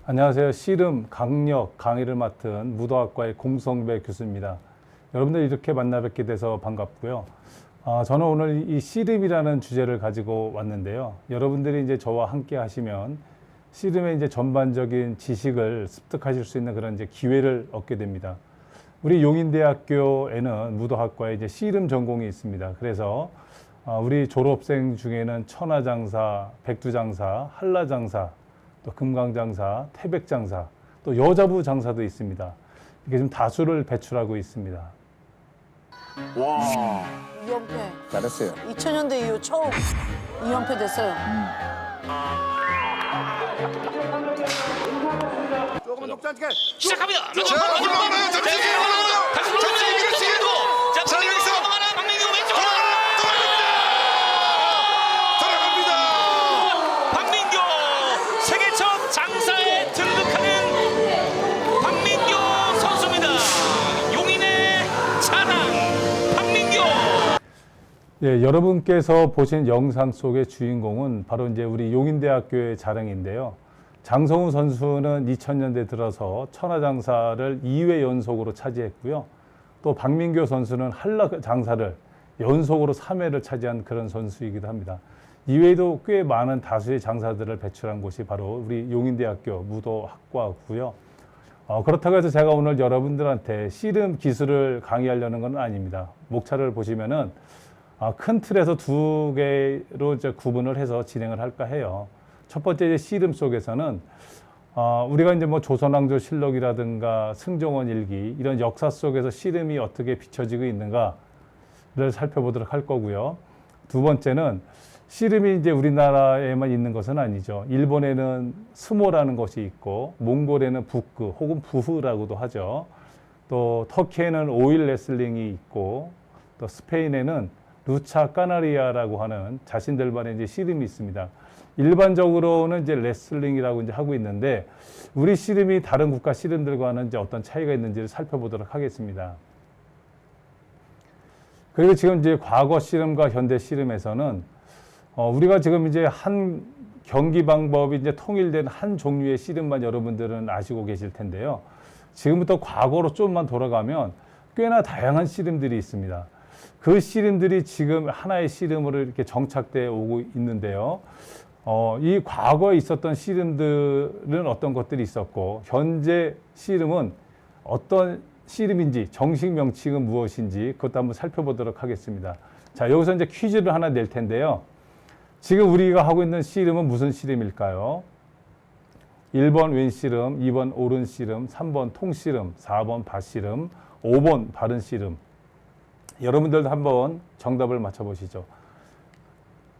안녕하세요. 씨름 강력 강의를 맡은 무도학과의 공성배 교수입니다. 여러분들 이렇게 만나 뵙게 돼서 반갑고요. 저는 오늘 이 씨름이라는 주제를 가지고 왔는데요. 여러분들이 이제 저와 함께 하시면 씨름의 이제 전반적인 지식을 습득하실 수 있는 그런 이제 기회를 얻게 됩니다. 우리 용인대학교에는 무도학과에 이제 씨름 전공이 있습니다. 그래서 우리 졸업생 중에는 천하장사, 백두장사, 한라장사, 또 금강장사, 태백장사, 또 여자부 장사도 있습니다. 이게 지금 다수를 배출하고 있습니다. 와, 2연패. 잘했어요. 2000년대 이후 처음 2연패 됐어요. 조금만 높지 않게. 시작합니다. 자, 올라오나요? 잠시 올라오나요? 잠시 밀어치기도. 자, 여기서 박민규 왼쪽 돌아갑니다. 박민규 세계 첫 장사에 등극하는 박민규 선수입니다. 용인의 자랑 박민규. 예, 여러분께서 보신 영상 속의 주인공은 바로 이제 우리 용인대학교의 자랑인데요. 장성우 선수는 2000년대 들어서 천하장사를 2회 연속으로 차지했고요. 또 박민규 선수는 한라장사를 연속으로 3회를 차지한 그런 선수이기도 합니다. 이외에도 꽤 많은 다수의 장사들을 배출한 곳이 바로 우리 용인대학교 무도학과고요. 그렇다고 해서 제가 오늘 여러분들한테 씨름 기술을 강의하려는 건 아닙니다. 목차를 보시면은 큰 틀에서 두 개로 이제 구분을 해서 진행을 할까 해요. 첫 번째 이제 씨름 속에서는 우리가 이제 뭐 조선왕조 실록이라든가 승정원 일기 이런 역사 속에서 씨름이 어떻게 비춰지고 있는가를 살펴보도록 할 거고요. 두 번째는 씨름이 이제 우리나라에만 있는 것은 아니죠. 일본에는 스모라는 것이 있고, 몽골에는 북그 혹은 부흐라고도 하죠. 또 터키에는 오일 레슬링이 있고, 또 스페인에는 루차 까나리아라고 하는 자신들만의 이제 씨름이 있습니다. 일반적으로는 이제 레슬링이라고 이제 하고 있는데, 우리 씨름이 다른 국가 씨름들과는 이제 어떤 차이가 있는지를 살펴보도록 하겠습니다. 그리고 지금 이제 과거 씨름과 현대 씨름에서는 우리가 지금 이제 한 경기 방법이 이제 통일된 한 종류의 씨름만 여러분들은 아시고 계실 텐데요. 지금부터 과거로 좀만 돌아가면 꽤나 다양한 씨름들이 있습니다. 그 씨름들이 지금 하나의 씨름으로 이렇게 정착되어 오고 있는데요. 이 과거에 있었던 씨름들은 어떤 것들이 있었고, 현재 씨름은 어떤 씨름인지, 정식 명칭은 무엇인지 그것도 한번 살펴보도록 하겠습니다. 자, 여기서 이제 퀴즈를 하나 낼 텐데요. 지금 우리가 하고 있는 씨름은 무슨 씨름일까요? 1번 왼씨름, 2번 오른씨름, 3번 통씨름, 4번 밭씨름, 5번 바른씨름. 여러분들도 한번 정답을 맞춰보시죠.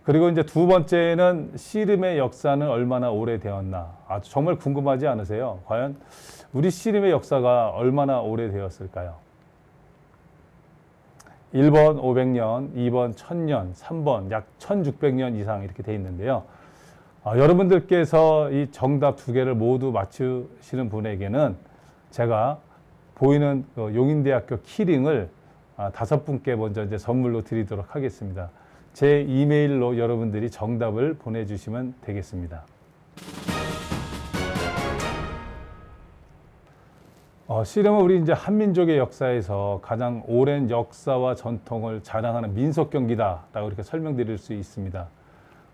그리고 이제 두 번째는 씨름의 역사는 얼마나 오래되었나. 정말 궁금하지 않으세요? 과연 우리 씨름의 역사가 얼마나 오래되었을까요? 1번 500년, 2번 1000년, 3번 약 1600년 이상 이렇게 돼 있는데요. 여러분들께서 이 정답 두 개를 모두 맞추시는 분에게는 제가 보이는 용인대학교 키링을 5분께 먼저 이제 선물로 드리도록 하겠습니다. 제 이메일로 여러분들이 정답을 보내주시면 되겠습니다. 씨름은 우리 이제 한민족의 역사에서 가장 오랜 역사와 전통을 자랑하는 민속 경기다라고 이렇게 설명드릴 수 있습니다.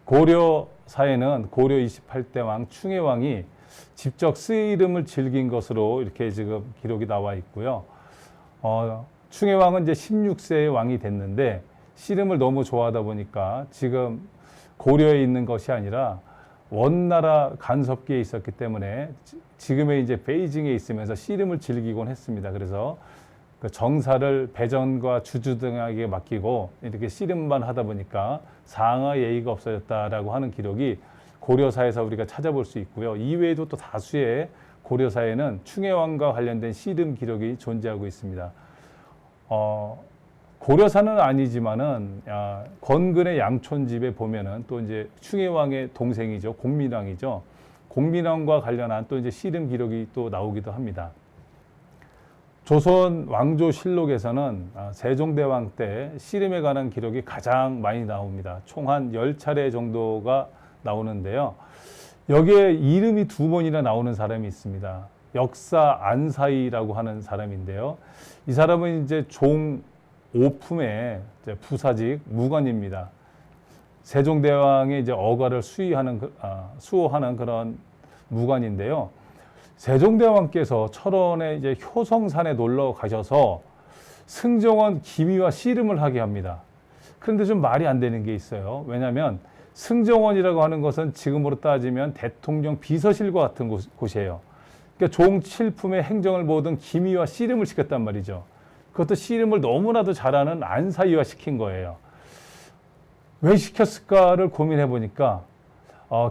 고려사에는 고려 28대 왕 충혜왕이 직접 씨름을 즐긴 것으로 이렇게 지금 기록이 나와 있고요. 충혜왕은 이제 16세의 왕이 됐는데 씨름을 너무 좋아하다 보니까 지금 고려에 있는 것이 아니라 원나라 간섭기에 있었기 때문에 지금의 이제 베이징에 있으면서 씨름을 즐기곤 했습니다. 그래서 그 정사를 배전과 주주 등에게 맡기고 이렇게 씨름만 하다 보니까 상하 예의가 없어졌다라고 하는 기록이 고려사에서 우리가 찾아볼 수 있고요. 이외에도 또 다수의 고려사에는 충혜왕과 관련된 씨름 기록이 존재하고 있습니다. 고려사는 아니지만은 권근의 양촌집에 보면은 또 이제 충혜왕의 동생이죠, 공민왕이죠. 공민왕과 관련한 또 이제 씨름 기록이 또 나오기도 합니다. 조선 왕조실록에서는 세종대왕 때 씨름에 관한 기록이 가장 많이 나옵니다. 총 한 10차례 정도가 나오는데요. 여기에 이름이 두 번이나 나오는 사람이 있습니다. 역사 안사이라고 하는 사람인데요. 이 사람은 이제 종 5품의 부사직 무관입니다. 세종대왕의 이제 어가를 수호하는 그런 무관인데요. 세종대왕께서 철원에 이제 효성산에 놀러 가셔서 승정원 기미와 씨름을 하게 합니다. 그런데 좀 말이 안 되는 게 있어요. 왜냐하면 승정원이라고 하는 것은 지금으로 따지면 대통령 비서실과 같은 곳이에요. 그러니까 종 7품의 행정을 모든 기미와 씨름을 시켰단 말이죠. 그것도 씨름을 너무나도 잘하는 안사이와 시킨 거예요. 왜 시켰을까를 고민해 보니까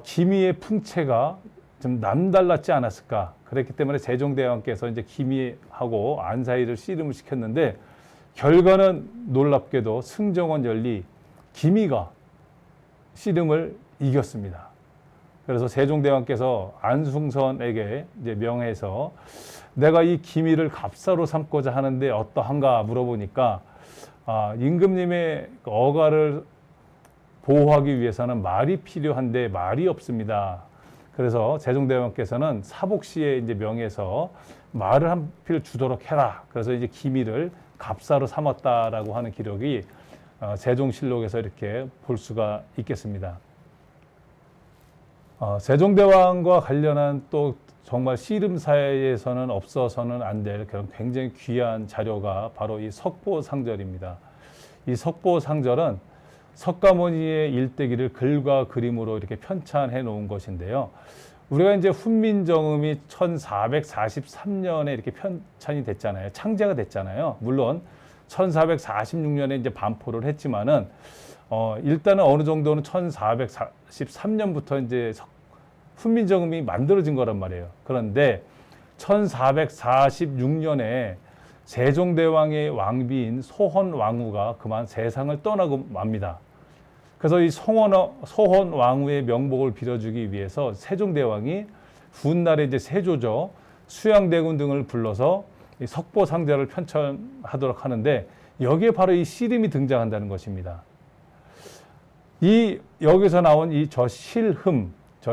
기미의 풍채가 좀 남달랐지 않았을까. 그랬기 때문에 세종대왕께서 이제 기미하고 안사이를 씨름을 시켰는데 결과는 놀랍게도 승정원 연리 기미가 씨름을 이겼습니다. 그래서 세종대왕께서 안숭선에게 이제 명해서 내가 이 기미를 갑사로 삼고자 하는데 어떠한가 물어보니까 임금님의 어가를 보호하기 위해서는 말이 필요한데 말이 없습니다. 그래서 세종대왕께서는 사복시에 이제 명해서 말을 한 필 주도록 해라. 그래서 이제 기미를 갑사로 삼았다라고 하는 기록이 세종실록에서 이렇게 볼 수가 있겠습니다. 세종대왕과 관련한 또 정말 씨름사에서는 없어서는 안 될 그런 굉장히 귀한 자료가 바로 이 석보상절입니다. 이 석보상절은 석가모니의 일대기를 글과 그림으로 이렇게 편찬해 놓은 것인데요. 우리가 이제 훈민정음이 1443년에 이렇게 편찬이 됐잖아요. 창제가 됐잖아요. 물론 1446년에 이제 반포를 했지만은 일단은 어느 정도는 1443년부터 이제 훈민정음이 만들어진 거란 말이에요. 그런데 1446년에 세종대왕의 왕비인 소헌왕후가 그만 세상을 떠나고 맙니다. 그래서 이 소헌왕후의 명복을 빌어주기 위해서 세종대왕이 훗날에 이제 세조죠, 수양대군 등을 불러서 이 석보상절을 편찬하도록 하는데 여기에 바로 이 씨름이 등장한다는 것입니다. 여기서 나온 저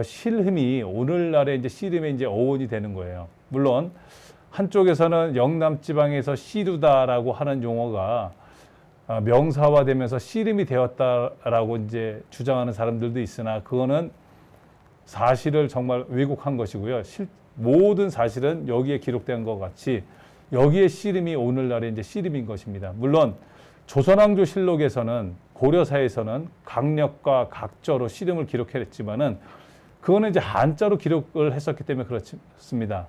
실흠이 오늘날의 이제 씨름의 이제 어원이 되는 거예요. 물론 한쪽에서는 영남 지방에서 씨루다라고 하는 용어가 명사화되면서 씨름이 되었다라고 이제 주장하는 사람들도 있으나 그거는 사실을 정말 왜곡한 것이고요. 모든 사실은 여기에 기록된 것 같이 여기에 씨름이 오늘날의 이제 씨름인 것입니다. 물론 조선왕조실록에서는 고려사에서는 강력과 각저로 씨름을 기록했지만은 그거는 이제 한자로 기록을 했었기 때문에 그렇습니다.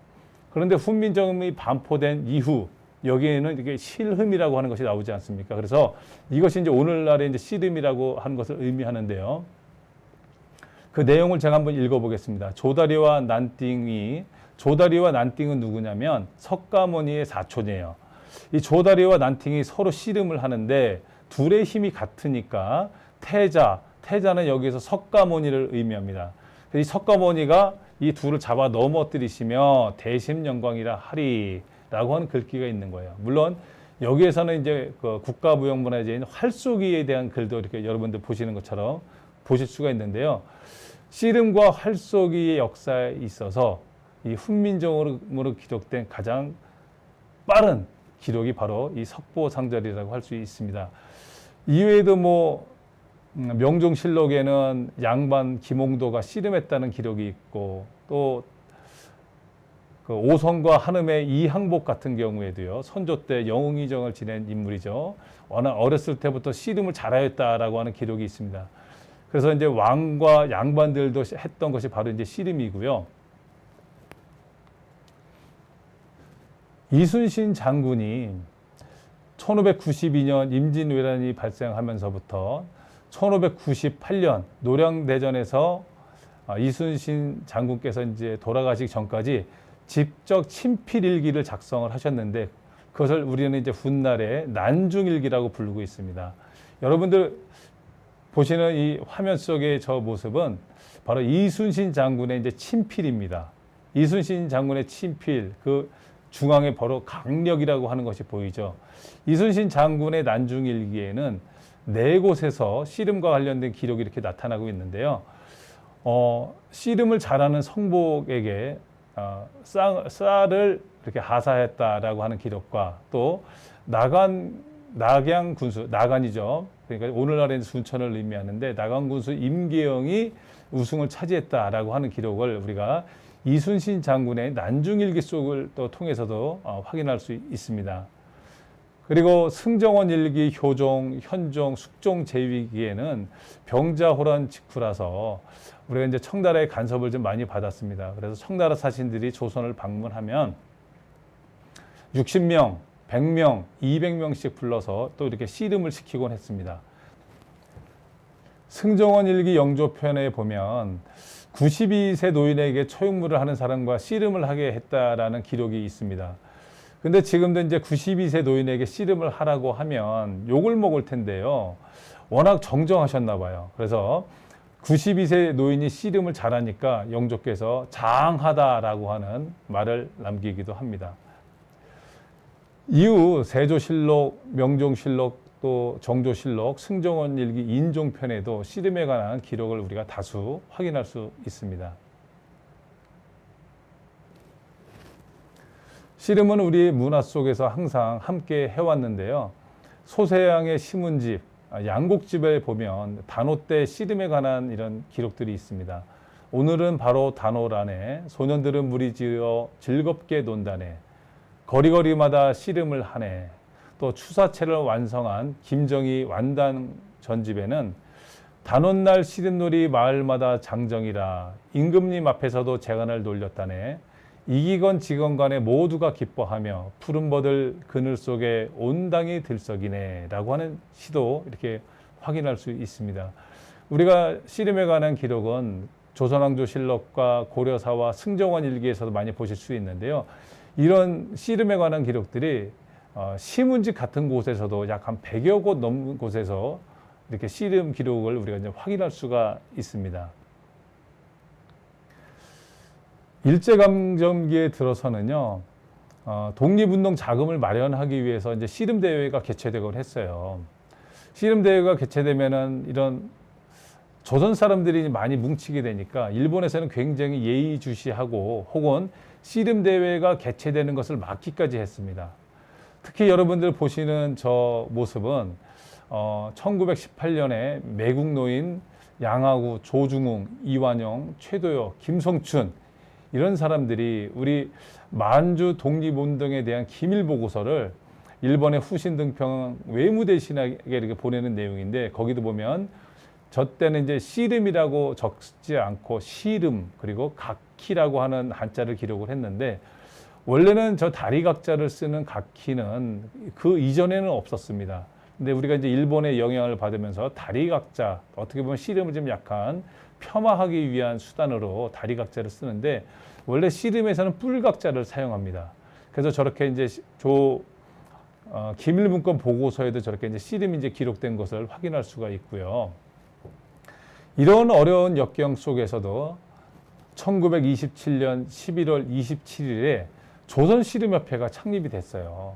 그런데 훈민정음이 반포된 이후 여기에는 이게 실흠이라고 하는 것이 나오지 않습니까? 그래서 이것이 이제 오늘날의 이제 씨름이라고 하는 것을 의미하는데요. 그 내용을 제가 한번 읽어보겠습니다. 조다리와 난띵은 누구냐면 석가모니의 사촌이에요. 이 조다리와 난띵이 서로 씨름을 하는데 둘의 힘이 같으니까 태자는 여기서 석가모니를 의미합니다. 이 석가모니가 이 둘을 잡아 넘어뜨리시며 대심영광이라 하리라고 하는 글귀가 있는 거예요. 물론 여기에서는 이제 그 국가무형문화재인 활쏘기에 대한 글도 이렇게 여러분들 보시는 것처럼 보실 수가 있는데요. 씨름과 활쏘기의 역사에 있어서 이 훈민정음으로 기록된 가장 빠른 기록이 바로 이 석보상절이라고 할 수 있습니다. 이외에도 명종실록에는 양반 김홍도가 씨름했다는 기록이 있고 또 그 오성과 한음의 이항복 같은 경우에도요, 선조 때 영웅이정을 지낸 인물이죠. 워낙 어렸을 때부터 씨름을 잘하였다라고 하는 기록이 있습니다. 그래서 이제 왕과 양반들도 했던 것이 바로 이제 씨름이고요. 이순신 장군이 1592년 임진왜란이 발생하면서부터 1598년 노량대전에서 이순신 장군께서 이제 돌아가시기 전까지 직접 친필일기를 작성을 하셨는데 그것을 우리는 이제 훗날에 난중일기라고 부르고 있습니다. 여러분들 보시는 이 화면 속의 저 모습은 바로 이순신 장군의 이제 친필입니다. 이순신 장군의 친필, 그 중앙에 바로 강력이라고 하는 것이 보이죠. 이순신 장군의 난중일기에는 4곳에서 씨름과 관련된 기록이 이렇게 나타나고 있는데요. 씨름을 잘하는 성복에게 쌀을 이렇게 하사했다라고 하는 기록과 또 낙양 군수, 나간이죠. 그러니까 오늘날의 순천을 의미하는데 나간 군수 임계영이 우승을 차지했다라고 하는 기록을 우리가 이순신 장군의 난중일기 속을 또 통해서도 확인할 수 있습니다. 그리고 승정원 일기, 효종, 현종, 숙종 제위기에는 병자호란 직후라서 우리가 이제 청나라의 간섭을 좀 많이 받았습니다. 그래서 청나라 사신들이 조선을 방문하면 60명, 100명, 200명씩 불러서 또 이렇게 씨름을 시키곤 했습니다. 승정원 일기 영조편에 보면 92세 노인에게 처육물을 하는 사람과 씨름을 하게 했다라는 기록이 있습니다. 근데 지금도 이제 92세 노인에게 씨름을 하라고 하면 욕을 먹을 텐데요. 워낙 정정하셨나 봐요. 그래서 92세 노인이 씨름을 잘하니까 영조께서 장하다라고 하는 말을 남기기도 합니다. 이후 세조실록, 명종실록, 또 정조실록, 승정원 일기, 인종편에도 씨름에 관한 기록을 우리가 다수 확인할 수 있습니다. 씨름은 우리 문화 속에서 항상 함께 해왔는데요. 소세양의 시문집, 양곡집에 보면 단오 때 씨름에 관한 이런 기록들이 있습니다. 오늘은 바로 단오라네, 소년들은 무리지어 즐겁게 논다네, 거리거리마다 씨름을 하네, 또 추사체를 완성한 김정희 완단 전집에는 단오날 씨름놀이 마을마다 장정이라 임금님 앞에서도 재간을 놀렸다네, 이기건 지건 간에 모두가 기뻐하며 푸른 버들 그늘 속에 온당이 들썩이네 라고 하는 시도 이렇게 확인할 수 있습니다. 우리가 씨름에 관한 기록은 조선왕조실록과 고려사와 승정원 일기에서도 많이 보실 수 있는데요. 이런 씨름에 관한 기록들이 시문집 같은 곳에서도 약 한 100여 곳 넘는 곳에서 이렇게 씨름 기록을 우리가 이제 확인할 수가 있습니다. 일제강점기에 들어서는요, 독립운동 자금을 마련하기 위해서 이제 씨름대회가 개최되곤 했어요. 씨름대회가 개최되면은 이런 조선 사람들이 많이 뭉치게 되니까 일본에서는 굉장히 예의주시하고 혹은 씨름대회가 개최되는 것을 막기까지 했습니다. 특히 여러분들 보시는 저 모습은 1918년에 매국노인 양하구, 조중웅, 이완용, 최도혁, 김성춘 이런 사람들이 우리 만주 독립운동에 대한 기밀보고서를 일본의 후신 등평 외무대신에게 이렇게 보내는 내용인데 거기도 보면 저 때는 이제 씨름이라고 적지 않고 씨름 그리고 각키라고 하는 한자를 기록을 했는데 원래는 저 다리각자를 쓰는 각키는 그 이전에는 없었습니다. 근데 우리가 이제 일본의 영향을 받으면서 다리각자 어떻게 보면 씨름을 좀 약간 폄하하기 위한 수단으로 다리각자를 쓰는데 원래 씨름에서는 뿔각자를 사용합니다. 그래서 저렇게 이제 기밀문건 보고서에도 저렇게 이제 씨름이 이제 기록된 것을 확인할 수가 있고요. 이런 어려운 역경 속에서도 1927년 11월 27일에 조선씨름협회가 창립이 됐어요.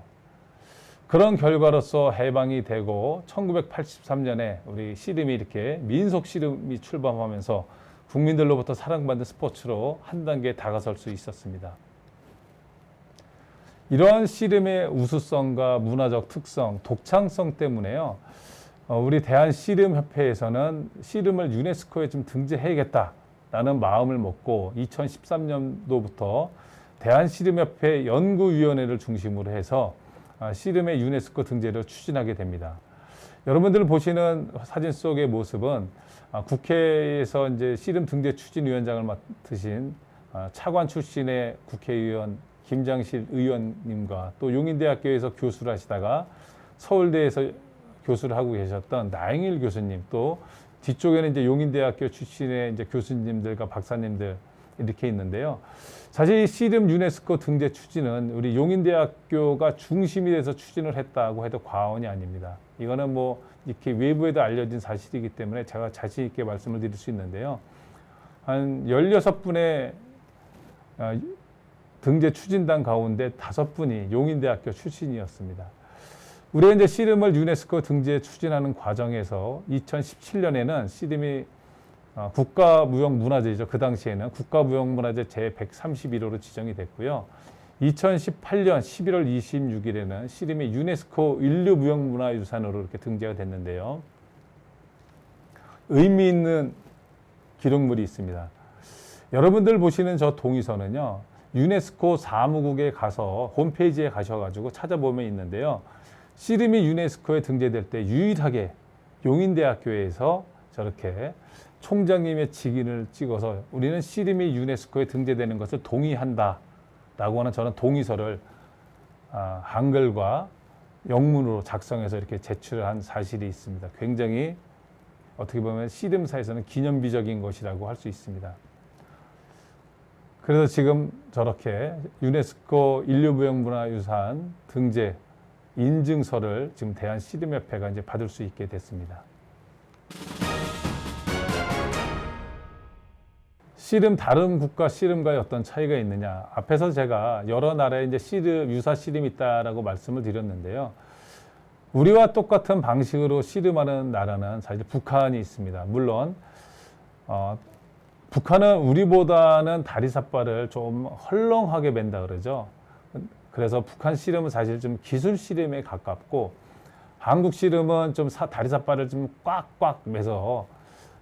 그런 결과로서 해방이 되고 1983년에 우리 씨름이 이렇게 민속씨름이 출범하면서 국민들로부터 사랑받는 스포츠로 한 단계 다가설 수 있었습니다. 이러한 씨름의 우수성과 문화적 특성, 독창성 때문에요. 우리 대한씨름협회에서는 씨름을 유네스코에 좀 등재해야겠다라는 마음을 먹고 2013년도부터 대한씨름협회 연구위원회를 중심으로 해서 씨름의 유네스코 등재를 추진하게 됩니다. 여러분들 보시는 사진 속의 모습은 국회에서 이제 씨름 등재 추진위원장을 맡으신 차관 출신의 국회의원 김장실 의원님과 또 용인대학교에서 교수를 하시다가 서울대에서 교수를 하고 계셨던 나영일 교수님 또 뒤쪽에는 이제 용인대학교 출신의 이제 교수님들과 박사님들 이렇게 있는데요. 사실 씨름 유네스코 등재 추진은 우리 용인대학교가 중심이 돼서 추진을 했다고 해도 과언이 아닙니다. 이거는 뭐 이렇게 외부에도 알려진 사실이기 때문에 제가 자신 있게 말씀을 드릴 수 있는데요. 한 16분의 등재 추진단 가운데 5분이 용인대학교 출신이었습니다. 우리가 이제 씨름을 유네스코 등재 추진하는 과정에서 2017년에는 씨름이 국가무형문화재죠. 그 당시에는 국가무형문화재 제131호로 지정이 됐고요. 2018년 11월 26일에는 씨름이 유네스코 인류무형문화유산으로 이렇게 등재가 됐는데요. 의미 있는 기록물이 있습니다. 여러분들 보시는 저 동의서는요, 유네스코 사무국에 가서 홈페이지에 가셔가지고 찾아보면 있는데요. 씨름이 유네스코에 등재될 때 유일하게 용인대학교에서 저렇게 총장님의 직인을 찍어서 우리는 씨름이 유네스코에 등재되는 것을 동의한다 라고 하는 저는 동의서를 한글과 영문으로 작성해서 이렇게 제출한 사실이 있습니다. 굉장히 어떻게 보면 씨름사에서는 기념비적인 것이라고 할 수 있습니다. 그래서 지금 저렇게 유네스코 인류무형문화유산 등재 인증서를 지금 대한씨름협회가 이제 받을 수 있게 됐습니다. 씨름, 다른 국가 씨름과의 어떤 차이가 있느냐. 앞에서 제가 여러 나라에 이제 씨름, 유사 씨름이 있다라고 말씀을 드렸는데요. 우리와 똑같은 방식으로 씨름하는 나라는 사실 북한이 있습니다. 물론, 북한은 우리보다는 다리삿발을 좀 헐렁하게 맨다 그러죠. 그래서 북한 씨름은 사실 좀 기술 씨름에 가깝고, 한국 씨름은 좀 다리삿발을 좀 꽉꽉 매서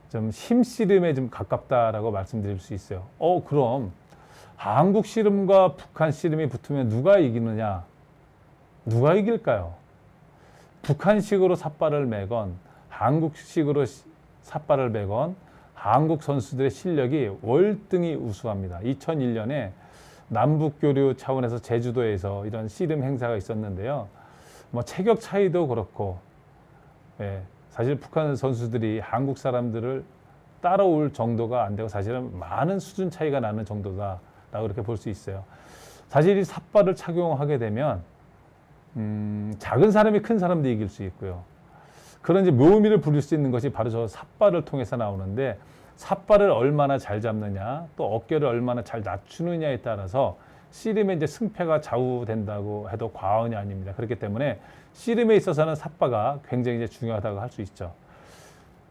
좀 힘 씨름에 좀 가깝다라고 말씀드릴 수 있어요. 그럼 한국 씨름과 북한 씨름이 붙으면 누가 이기느냐? 누가 이길까요? 북한식으로 삿발을 매건 한국식으로 삿발을 매건 한국 선수들의 실력이 월등히 우수합니다. 2001년에 남북교류 차원에서 제주도에서 이런 씨름 행사가 있었는데요. 뭐 체격 차이도 그렇고, 사실 북한 선수들이 한국 사람들을 따라올 정도가 안 되고 사실은 많은 수준 차이가 나는 정도다라고 이렇게 볼 수 있어요. 사실 이 삿발을 착용하게 되면 작은 사람이 큰 사람도 이길 수 있고요. 그런 이제 묘미를 부릴 수 있는 것이 바로 저 삿발을 통해서 나오는데, 삿발을 얼마나 잘 잡느냐, 또 어깨를 얼마나 잘 낮추느냐에 따라서 씨름의 이제 승패가 좌우된다고 해도 과언이 아닙니다. 그렇기 때문에 씨름에 있어서는 삿바가 굉장히 이제 중요하다고 할 수 있죠.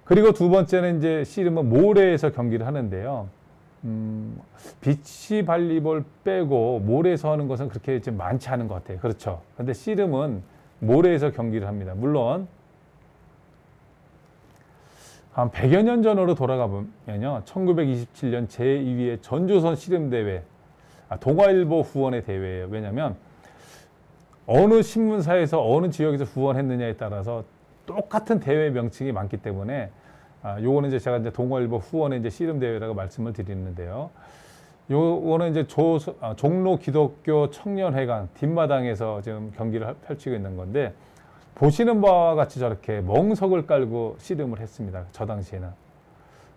그리고 두 번째는 이제 씨름은 모래에서 경기를 하는데요. 비치 발리볼 빼고 모래에서 하는 것은 그렇게 이제 많지 않은 것 같아요. 그렇죠. 근데 씨름은 모래에서 경기를 합니다. 물론 한 100여 년 전으로 돌아가 보면요. 1927년 제2회 전조선 씨름대회, 동아일보 후원의 대회예요. 왜냐하면 어느 신문사에서 어느 지역에서 후원했느냐에 따라서 똑같은 대회 명칭이 많기 때문에 요거는 이제 제가 이제 동아일보 후원의 이제 씨름 대회라고 말씀을 드리는데요. 요거는 이제 종로 기독교 청년회관 뒷마당에서 지금 경기를 펼치고 있는 건데, 보시는 바와 같이 저렇게 멍석을 깔고 씨름을 했습니다. 저 당시에는.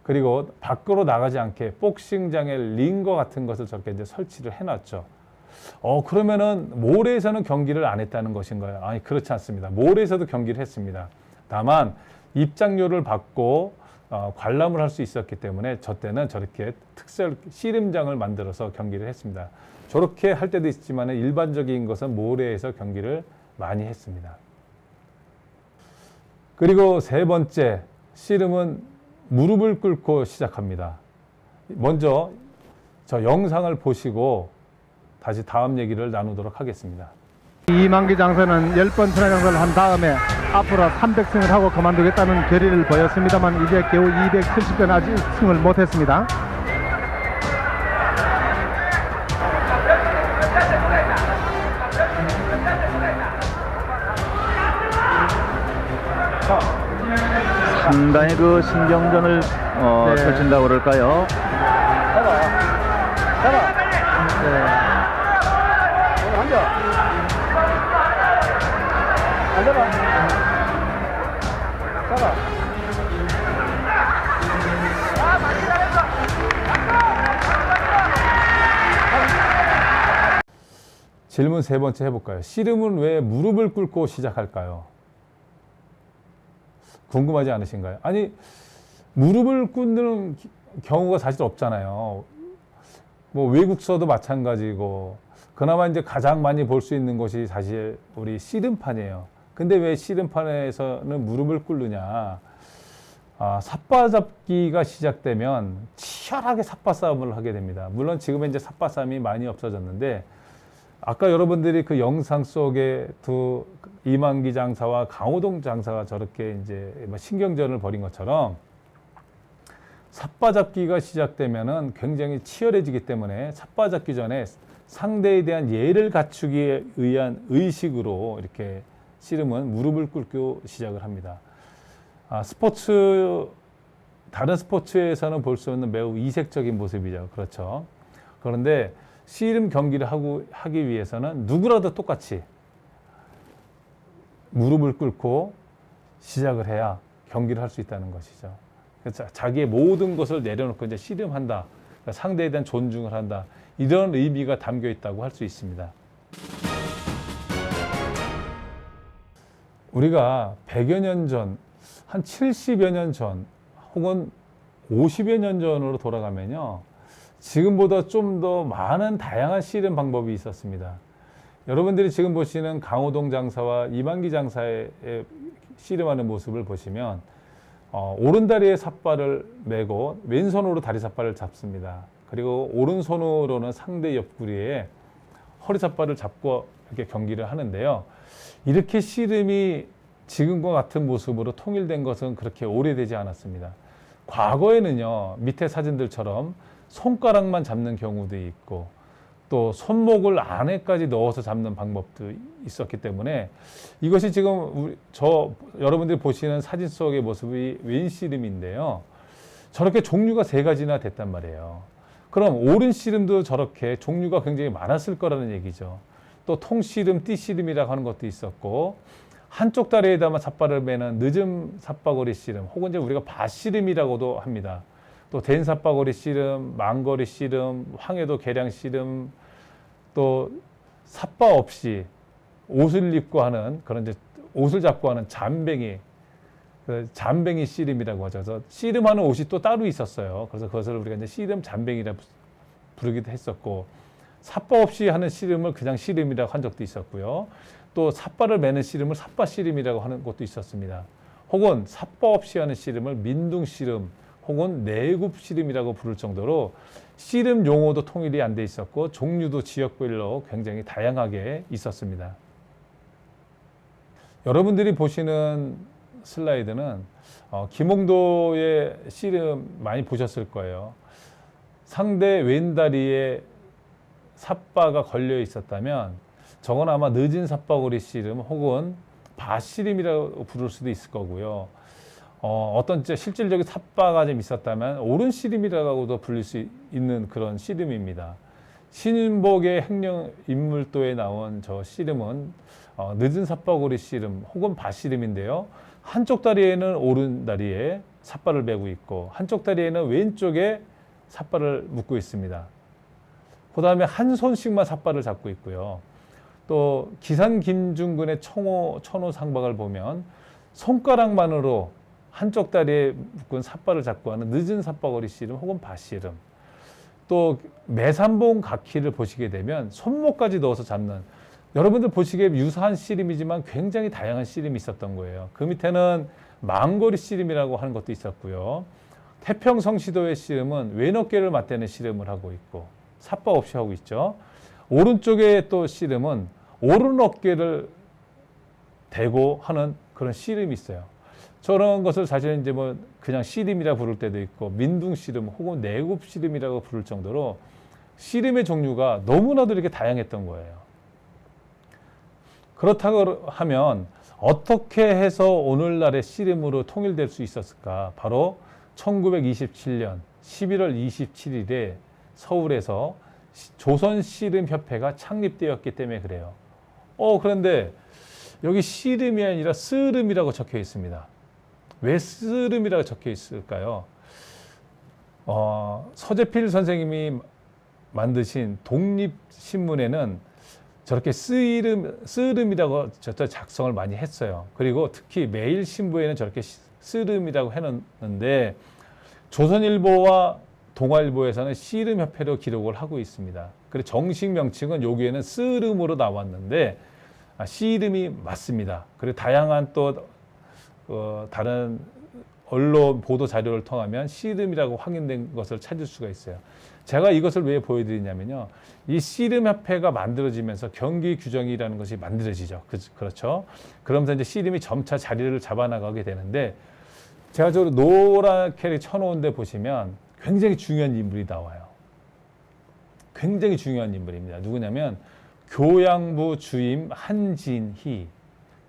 그리고 밖으로 나가지 않게 복싱장의 링거 같은 것을 저렇게 이제 설치를 해놨죠. 그러면은 모래에서는 경기를 안 했다는 것인가요? 아니, 그렇지 않습니다. 모래에서도 경기를 했습니다. 다만 입장료를 받고 관람을 할 수 있었기 때문에 저 때는 저렇게 특별 씨름장을 만들어서 경기를 했습니다. 저렇게 할 때도 있지만 일반적인 것은 모래에서 경기를 많이 했습니다. 그리고 세 번째, 씨름은 무릎을 꿇고 시작합니다. 먼저 저 영상을 보시고 다시 다음 얘기를 나누도록 하겠습니다. 이만기 장사는 10번 천하장사를 한 다음에 앞으로 300승을 하고 그만두겠다는 결의를 보였습니다만 이제 겨우 270번 아직 승을 못했습니다. 상당히 그 신경전을 펼친다고 그럴까요? 질문 세 번째 해볼까요? 씨름은 왜 무릎을 꿇고 시작할까요? 궁금하지 않으신가요? 아니, 무릎을 꿇는 경우가 사실 없잖아요. 뭐 외국서도 마찬가지고, 그나마 이제 가장 많이 볼 수 있는 것이 사실 우리 씨름판이에요. 근데 왜 씨름판에서는 무릎을 꿇느냐? 삿바 잡기가 시작되면 치열하게 삿바 싸움을 하게 됩니다. 물론 지금은 이제 삿바 싸움이 많이 없어졌는데 아까 여러분들이 그 영상 속에 두 이만기 장사와 강호동 장사가 저렇게 이제 신경전을 벌인 것처럼 삿바 잡기가 시작되면은 굉장히 치열해지기 때문에 삿바 잡기 전에 상대에 대한 예를 갖추기에 의한 의식으로 이렇게 씨름은 무릎을 꿇고 시작을 합니다. 다른 스포츠에서는 볼 수 없는 매우 이색적인 모습이죠. 그렇죠. 그런데 씨름 경기를 하기 위해서는 누구라도 똑같이 무릎을 꿇고 시작을 해야 경기를 할 수 있다는 것이죠. 그래서 자기의 모든 것을 내려놓고 이제 씨름한다. 그러니까 상대에 대한 존중을 한다. 이런 의미가 담겨 있다고 할 수 있습니다. 우리가 100여 년 전, 한 70여 년 전, 혹은 50여 년 전으로 돌아가면요. 지금보다 좀 더 많은 다양한 씨름 방법이 있었습니다. 여러분들이 지금 보시는 강호동 장사와 이만기 장사의 씨름하는 모습을 보시면 오른다리에 삿발을 메고 왼손으로 다리 삿발을 잡습니다. 그리고 오른손으로는 상대 옆구리에 허리 삿발을 잡고 이렇게 경기를 하는데요. 이렇게 씨름이 지금과 같은 모습으로 통일된 것은 그렇게 오래되지 않았습니다. 과거에는요, 밑에 사진들처럼 손가락만 잡는 경우도 있고 또 손목을 안에까지 넣어서 잡는 방법도 있었기 때문에 이것이 지금 여러분들이 보시는 사진 속의 모습이 왼씨름인데요. 저렇게 종류가 3가지나 됐단 말이에요. 그럼 오른 씨름도 저렇게 종류가 굉장히 많았을 거라는 얘기죠. 또 통씨름, 띠씨름이라고 하는 것도 있었고 한쪽 다리에다만 삿발을 매는 늦은 삿바거리 씨름 혹은 이제 우리가 바씨름이라고도 합니다. 또 댄삿바거리 씨름, 망거리 씨름, 황해도 계량 씨름, 또 삿바 없이 옷을 입고 하는 그런 이제 옷을 잡고 하는 잠뱅이 씨름이라고 하죠. 그래서 씨름하는 옷이 또 따로 있었어요. 그래서 그것을 우리가 이제 씨름 잠뱅이라 부르기도 했었고, 삿바 없이 하는 씨름을 그냥 씨름이라고 한 적도 있었고요. 또 삿바를 매는 씨름을 삿바 씨름이라고 하는 것도 있었습니다. 혹은 삿바 없이 하는 씨름을 민둥 씨름 혹은 내굽 씨름이라고 부를 정도로 씨름 용어도 통일이 안 돼 있었고 종류도 지역별로 굉장히 다양하게 있었습니다. 여러분들이 보시는 슬라이드는 김홍도의 씨름 많이 보셨을 거예요. 상대 왼다리에 삿바가 걸려 있었다면 저건 아마 늦은 삿바거리 씨름 혹은 바씨름이라고 부를 수도 있을 거고요. 어떤 실질적인 삿바가 좀 있었다면 오른 씨름이라고도 불릴 수 있는 그런 씨름입니다. 신인복의 행령 인물도에 나온 저 씨름은 늦은 삿바거리 씨름 혹은 바씨름인데요. 한쪽 다리에는 오른 다리에 삿바를 메고 있고 한쪽 다리에는 왼쪽에 삿바를 묶고 있습니다. 그 다음에 한 손씩만 삿바를 잡고 있고요. 또 기산 김중근의 천호 상박을 보면 손가락만으로 한쪽 다리에 묶은 삿바를 잡고 하는 늦은 삿바거리 씨름 혹은 바씨름, 또 매산봉 각기를 보시게 되면 손목까지 넣어서 잡는, 여러분들 보시기에 유사한 씨름이지만 굉장히 다양한 씨름이 있었던 거예요. 그 밑에는 망거리 씨름이라고 하는 것도 있었고요. 태평성시도의 씨름은 왼어깨를 맞대는 씨름을 하고 있고 삿바 없이 하고 있죠. 오른쪽에 또 씨름은 오른 어깨를 대고 하는 그런 씨름이 있어요. 저런 것을 사실은 이제 뭐 그냥 씨름이라 부를 때도 있고 민둥 씨름 혹은 내굽 씨름이라고 부를 정도로 씨름의 종류가 너무나도 이렇게 다양했던 거예요. 그렇다고 하면 어떻게 해서 오늘날의 씨름으로 통일될 수 있었을까? 바로 1927년 11월 27일에 서울에서 조선씨름협회가 창립되었기 때문에 그래요. 그런데 여기 씨름이 아니라 스름이라고 적혀 있습니다. 왜 스름이라고 적혀 있을까요? 서재필 선생님이 만드신 독립신문에는 저렇게 스름이라고 작성을 많이 했어요. 그리고 특히 매일신부에는 저렇게 스름이라고 해놓는데 조선일보와 동아일보에서는 씨름협회로 기록을 하고 있습니다. 그리고 정식 명칭은 여기에는 스름으로 나왔는데 씨름이 맞습니다. 그리고 다양한 또 다른 언론 보도 자료를 통하면 씨름이라고 확인된 것을 찾을 수가 있어요. 제가 이것을 왜 보여드리냐면요. 이 씨름협회가 만들어지면서 경기 규정이라는 것이 만들어지죠. 그렇죠. 그러면서 이제 씨름이 점차 자리를 잡아나가게 되는데 제가 저 노랗게 쳐놓은 데 보시면 굉장히 중요한 인물이 나와요. 굉장히 중요한 인물입니다. 누구냐면 교양부 주임 한진희.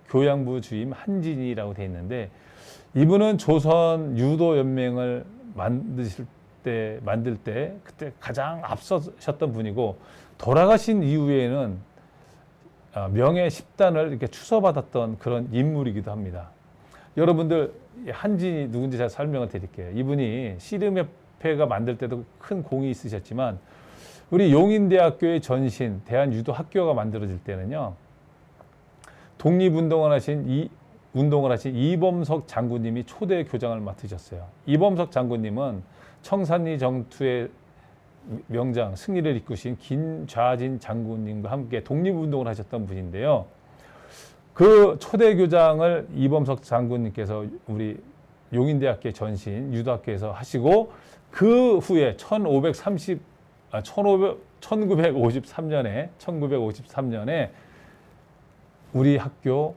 교양부 주임 한진희라고 되어 있는데 이분은 조선 유도 연맹을 만들 때 그때 가장 앞서셨던 분이고 돌아가신 이후에는 명예 10단을 이렇게 추서받았던 그런 인물이기도 합니다. 여러분들 한진이 누군지 제가 설명을 드릴게요. 이분이 씨름협회가 만들 때도 큰 공이 있으셨지만 우리 용인대학교의 전신 대한유도학교가 만들어질 때는요. 독립운동을 하신 이범석 장군님이 초대 교장을 맡으셨어요. 이범석 장군님은 청산리 정투의 명장 승리를 이끄신 김좌진 장군님과 함께 독립운동을 하셨던 분인데요. 그 초대 교장을 이범석 장군님께서 우리 용인대학교 전신 유도학교에서 하시고 그 후에 1953년에 우리 학교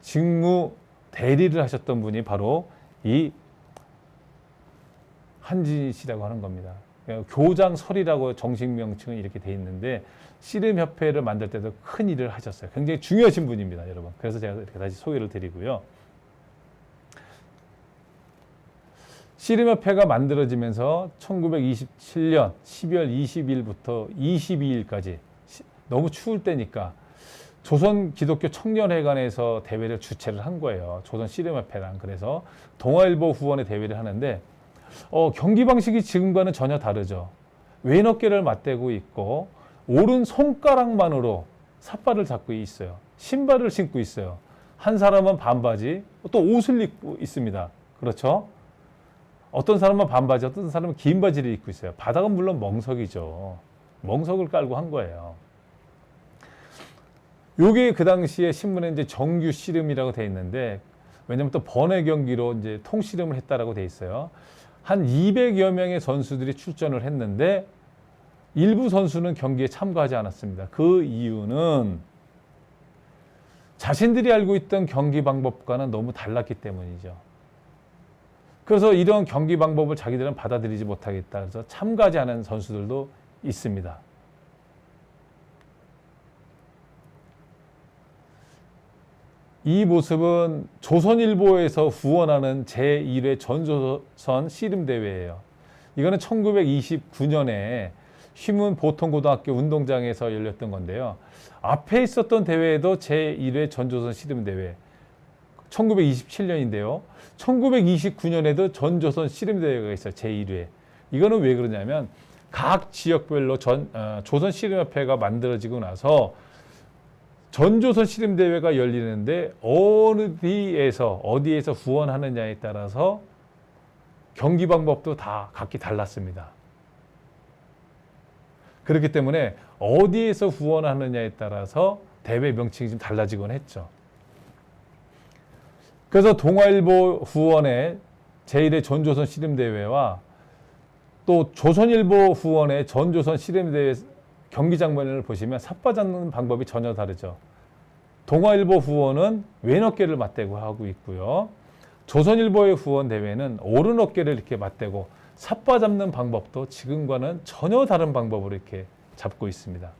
직무 대리를 하셨던 분이 바로 이 한진희 씨라고 하는 겁니다. 교장설이라고 정식 명칭은 이렇게 돼 있는데 씨름협회를 만들 때도 큰 일을 하셨어요. 굉장히 중요하신 분입니다, 여러분. 그래서 제가 이렇게 다시 소개를 드리고요. 씨름협회가 만들어지면서 1927년 12월 20일부터 22일까지 너무 추울 때니까 조선 기독교 청년회관에서 대회를 주최를 한 거예요. 조선 씨름협회랑. 그래서 동아일보 후원의 대회를 하는데 경기 방식이 지금과는 전혀 다르죠. 왼 어깨를 맞대고 있고 오른 손가락만으로 삿발을 잡고 있어요. 신발을 신고 있어요. 한 사람은 반바지, 또 옷을 입고 있습니다. 그렇죠? 어떤 사람은 반바지, 어떤 사람은 긴 바지를 입고 있어요. 바닥은 물론 멍석이죠. 멍석을 깔고 한 거예요. 요게 그 당시에 신문에 이제 정규 씨름이라고 돼 있는데 왜냐면 또 번외 경기로 이제 통씨름을 했다라고 돼 있어요. 한 200여 명의 선수들이 출전을 했는데 일부 선수는 경기에 참가하지 않았습니다. 그 이유는 자신들이 알고 있던 경기 방법과는 너무 달랐기 때문이죠. 그래서 이런 경기 방법을 자기들은 받아들이지 못하겠다. 그래서 참가하지 않은 선수들도 있습니다. 이 모습은 조선일보에서 후원하는 제1회 전조선 씨름대회예요. 이거는 1929년에 휘문 보통고등학교 운동장에서 열렸던 건데요. 앞에 있었던 대회에도 제1회 전조선 씨름대회 1927년인데요. 1929년에도 전조선 씨름대회가 있어요. 제1회. 이거는 왜 그러냐면 각 지역별로 조선 씨름협회가 만들어지고 나서 전조선 씨름대회가 열리는데 어디에서 후원하느냐에 따라서 경기 방법도 다 각기 달랐습니다. 그렇기 때문에 어디에서 후원하느냐에 따라서 대회 명칭이 좀 달라지곤 했죠. 그래서 동아일보 후원의 제1회 전조선 씨름대회와 또 조선일보 후원의 전조선 씨름대회 경기 장면을 보시면 삿바 잡는 방법이 전혀 다르죠. 동아일보 후원은 왼 어깨를 맞대고 하고 있고요. 조선일보의 후원 대회는 오른 어깨를 이렇게 맞대고 삿바 잡는 방법도 지금과는 전혀 다른 방법으로 이렇게 잡고 있습니다.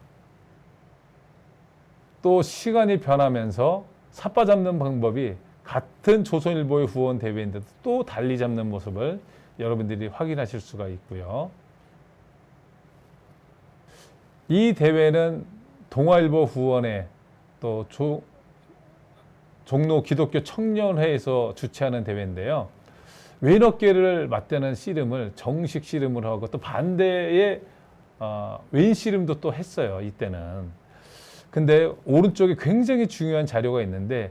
또 시간이 변하면서 삿바 잡는 방법이 같은 조선일보의 후원 대회인데도 또 달리 잡는 모습을 여러분들이 확인하실 수가 있고요. 이 대회는 동아일보 후원에 또 종로 기독교 청년회에서 주최하는 대회인데요. 왼 어깨를 맞대는 씨름을 정식 씨름을 하고 또 반대의 왼 씨름도 또 했어요. 이때는. 근데 오른쪽에 굉장히 중요한 자료가 있는데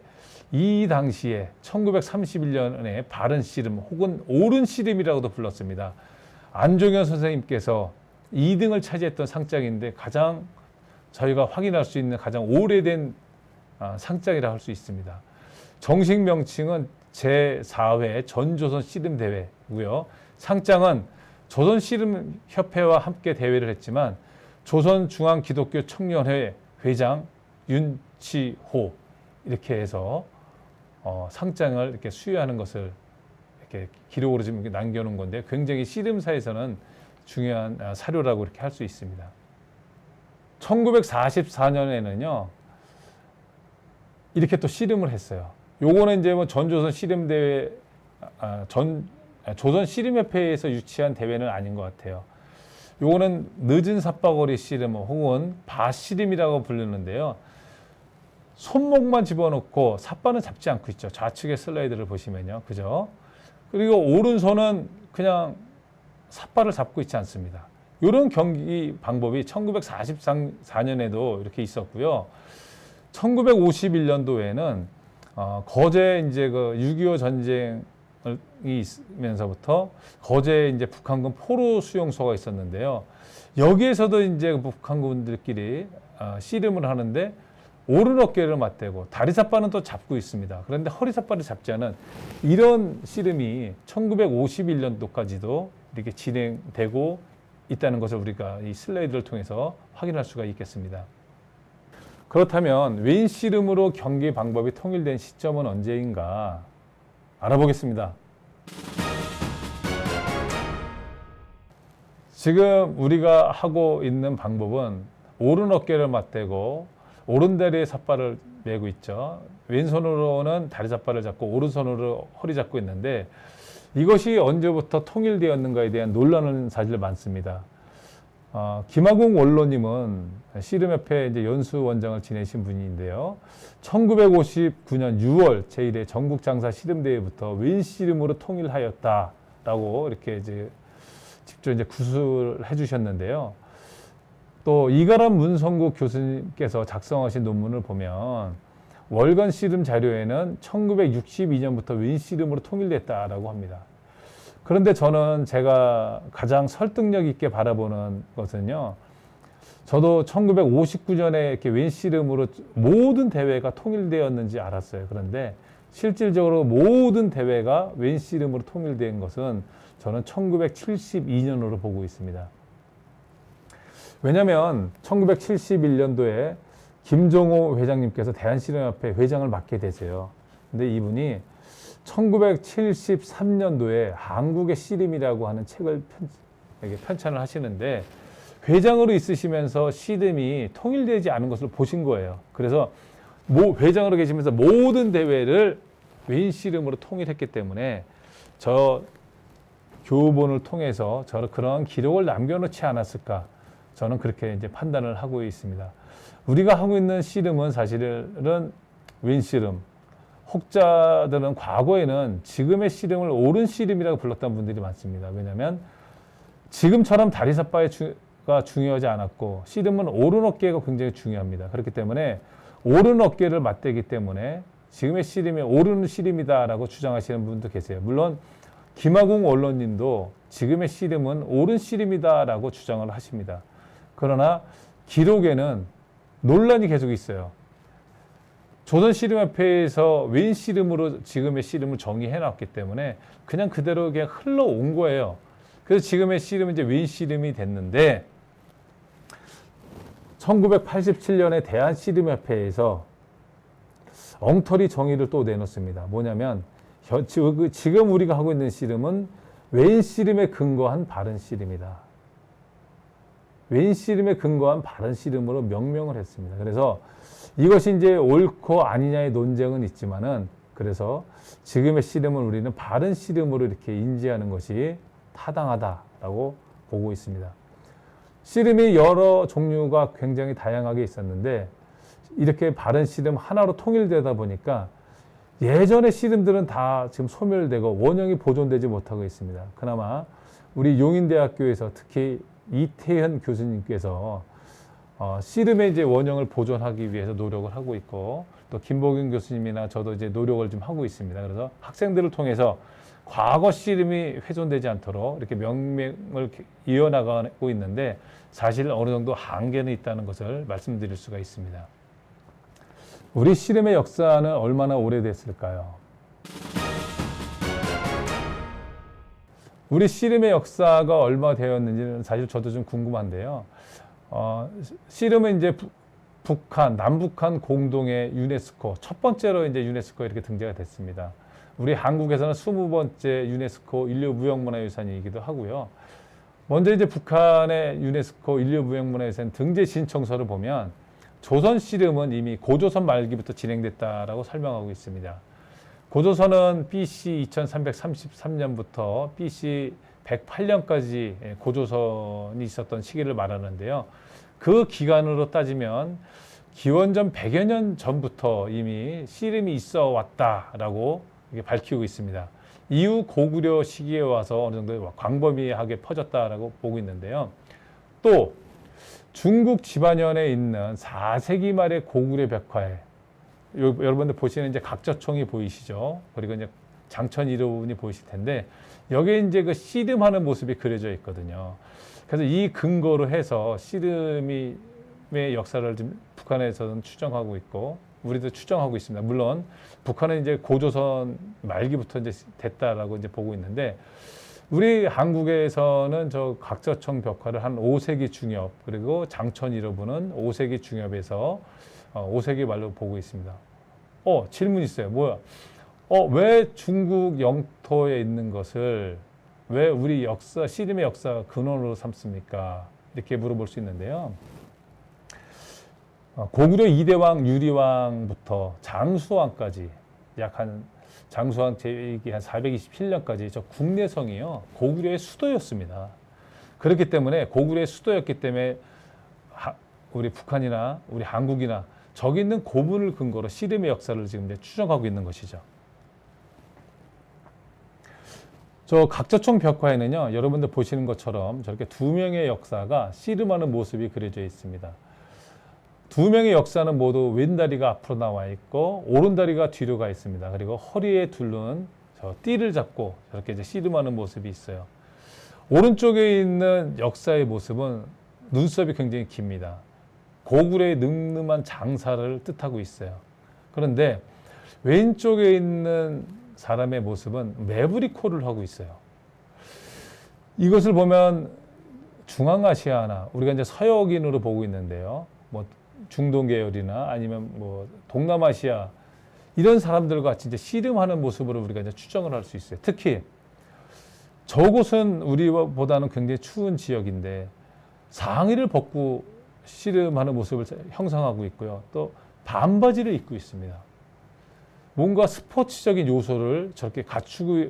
이 당시에 1931년에 바른 씨름 혹은 옳은 씨름이라고도 불렀습니다. 안종현 선생님께서 2등을 차지했던 상장인데 가장 저희가 확인할 수 있는 가장 오래된 상장이라 할 수 있습니다. 정식 명칭은 제4회 전조선 씨름 대회고요. 상장은 조선씨름협회와 함께 대회를 했지만 조선중앙기독교청년회 회장 윤치호 이렇게 해서 상장을 이렇게 수여하는 것을 이렇게 기록으로 지금 남겨놓은 건데 굉장히 씨름사에서는 중요한 사료라고 이렇게 할 수 있습니다. 1944년에는요 이렇게 또 씨름을 했어요. 요거는 이제 뭐 전조선 씨름대회 조선 씨름협회에서 유치한 대회는 아닌 것 같아요. 요거는 늦은 삿바거리 씨름 혹은 바씨름이라고 부르는데요. 손목만 집어넣고 삿바는 잡지 않고 있죠. 좌측의 슬라이드를 보시면요. 그죠? 그리고 오른손은 그냥 삿바를 잡고 있지 않습니다. 이런 경기 방법이 1944년에도 이렇게 있었고요. 1951년도에는 거제 이제 그 6.25 전쟁이 있으면서부터 거제에 이제 북한군 포로 수용소가 있었는데요. 여기에서도 이제 북한군들끼리 씨름을 하는데 오른 어깨를 맞대고 다리삿바는 또 잡고 있습니다. 그런데 허리삿바를 잡지 않은 이런 씨름이 1951년도까지도 이렇게 진행되고 있다는 것을 우리가 이 슬라이드를 통해서 확인할 수가 있겠습니다. 그렇다면 웬 씨름으로 경기 방법이 통일된 시점은 언제인가 알아보겠습니다. 지금 우리가 하고 있는 방법은 오른 어깨를 맞대고 오른다리에 삿바를 메고 있죠. 왼손으로는 다리삿바를 잡고 오른손으로 허리 잡고 있는데 이것이 언제부터 통일되었는가에 대한 논란은 사실 많습니다. 김하궁 원로님은 씨름협회 이제 연수원장을 지내신 분인데요. 1959년 6월 제1회 전국장사 씨름대회부터 웬 씨름으로 통일하였다라고 이렇게 이제 직접 이제 구술을 해주셨는데요. 또 이가람 문성국 교수님께서 작성하신 논문을 보면 월간 씨름 자료에는 1962년부터 웬 씨름으로 통일됐다라고 합니다. 그런데 저는 제가 가장 설득력 있게 바라보는 것은요. 저도 1959년에 이렇게 웬 씨름으로 모든 대회가 통일되었는지 알았어요. 그런데 실질적으로 모든 대회가 웬 씨름으로 통일된 것은 저는 1972년으로 보고 있습니다. 왜냐하면 1971년도에 김종호 회장님께서 대한씨름협회 회장을 맡게 되세요. 근데 이분이 1973년도에 한국의 씨름이라고 하는 책을 편찬을 하시는데 회장으로 있으시면서 씨름이 통일되지 않은 것을 보신 거예요. 그래서 회장으로 계시면서 모든 대회를 웬 씨름으로 통일했기 때문에 저 교본을 통해서 그런 기록을 남겨놓지 않았을까 저는 그렇게 이제 판단을 하고 있습니다. 우리가 하고 있는 씨름은 사실은 웬 씨름. 혹자들은 과거에는 지금의 씨름을 옳은 씨름이라고 불렀던 분들이 많습니다. 왜냐하면 지금처럼 다리삿바가 중요하지 않았고 씨름은 오른 어깨가 굉장히 중요합니다. 그렇기 때문에 오른 어깨를 맞대기 때문에 지금의 씨름이 옳은 씨름이다라고 주장하시는 분도 계세요. 물론 김하궁 원로님도 지금의 씨름은 옳은 씨름이다라고 주장을 하십니다. 그러나 기록에는 논란이 계속 있어요. 조선씨름협회에서 웬 씨름으로 지금의 씨름을 정의해 놨기 때문에 그냥 그대로 그냥 흘러온 거예요. 그래서 지금의 씨름은 이제 웬 씨름이 됐는데 1987년에 대한씨름협회에서 엉터리 정의를 또 내놓습니다. 뭐냐면 지금 우리가 하고 있는 씨름은 웬 씨름에 근거한 바른 씨름이다. 웬 씨름에 근거한 바른 씨름으로 명명을 했습니다. 그래서 이것이 이제 옳고 아니냐의 논쟁은 있지만은 그래서 지금의 씨름은 우리는 바른 씨름으로 이렇게 인지하는 것이 타당하다라고 보고 있습니다. 씨름이 여러 종류가 굉장히 다양하게 있었는데 이렇게 바른 씨름 하나로 통일되다 보니까 예전의 씨름들은 다 지금 소멸되고 원형이 보존되지 못하고 있습니다. 그나마 우리 용인대학교에서 특히 이태현 교수님께서 씨름의 이제 원형을 보존하기 위해서 노력을 하고 있고 또 김복윤 교수님이나 저도 이제 노력을 좀 하고 있습니다. 그래서 학생들을 통해서 과거 씨름이 훼손되지 않도록 이렇게 명맥을 이어나가고 있는데 사실 어느 정도 한계는 있다는 것을 말씀드릴 수가 있습니다. 우리 씨름의 역사는 얼마나 오래됐을까요? 우리 씨름의 역사가 얼마 되었는지는 사실 저도 좀 궁금한데요. 씨름은 이제 북한, 남북한 공동의 유네스코 첫 번째로 이제 유네스코에 이렇게 등재가 됐습니다. 우리 한국에서는 20번째 유네스코 인류무형문화유산이기도 하고요. 먼저 이제 북한의 유네스코 인류무형문화유산 등재 신청서를 보면 조선 씨름은 이미 고조선 말기부터 진행됐다라고 설명하고 있습니다. 고조선은 BC 2333년부터 BC 108년까지 고조선이 있었던 시기를 말하는데요. 그 기간으로 따지면 기원전 100여 년 전부터 이미 씨름이 있어 왔다라고 밝히고 있습니다. 이후 고구려 시기에 와서 어느 정도 광범위하게 퍼졌다라고 보고 있는데요. 또 중국 지반현에 있는 4세기 말의 고구려 벽화에 여러분들 보시는 이제 각저총이 보이시죠? 그리고 이제 장천 이론이 보이실 텐데 여기에 이제 그 씨름하는 모습이 그려져 있거든요. 그래서 이 근거로 해서 씨름의 역사를 좀 북한에서는 추정하고 있고 우리도 추정하고 있습니다. 물론 북한은 이제 고조선 말기부터 이제 됐다라고 이제 보고 있는데 우리 한국에서는 저 각저총 벽화를 한 5세기 중엽 그리고 장천 이로부는 5세기 중엽에서 5세기 말로 보고 있습니다. 질문 있어요. 뭐야? 왜 중국 영토에 있는 것을 왜 우리 역사, 씨름의 역사 근원으로 삼습니까? 이렇게 물어볼 수 있는데요. 고구려 2대 왕 유리왕부터 장수왕까지 장수왕 제위기 한 427년까지 저 국내성이요. 고구려의 수도였습니다. 그렇기 때문에 고구려의 수도였기 때문에 우리 북한이나 우리 한국이나 저기 있는 고분을 근거로 씨름의 역사를 지금 이제 추정하고 있는 것이죠. 저 각저총 벽화에는요, 여러분들 보시는 것처럼 저렇게 두 명의 역사가 씨름하는 모습이 그려져 있습니다. 두 명의 역사는 모두 왼다리가 앞으로 나와 있고 오른다리가 뒤로 가 있습니다. 그리고 허리에 두른 저 띠를 잡고 저렇게 이제 씨름하는 모습이 있어요. 오른쪽에 있는 역사의 모습은 눈썹이 굉장히 깁니다. 고구려의 늠름한 장사를 뜻하고 있어요. 그런데 왼쪽에 있는 사람의 모습은 매부리 코를 하고 있어요. 이것을 보면 중앙아시아나 우리가 이제 서역인으로 보고 있는데요. 뭐 중동 계열이나 아니면 뭐 동남아시아 이런 사람들과 같이 이제 씨름하는 모습으로 우리가 이제 추정을 할 수 있어요. 특히 저곳은 우리보다는 굉장히 추운 지역인데 상의를 벗고 씨름하는 모습을 형성하고 있고요. 또 반바지를 입고 있습니다. 뭔가 스포츠적인 요소를 저렇게 갖추고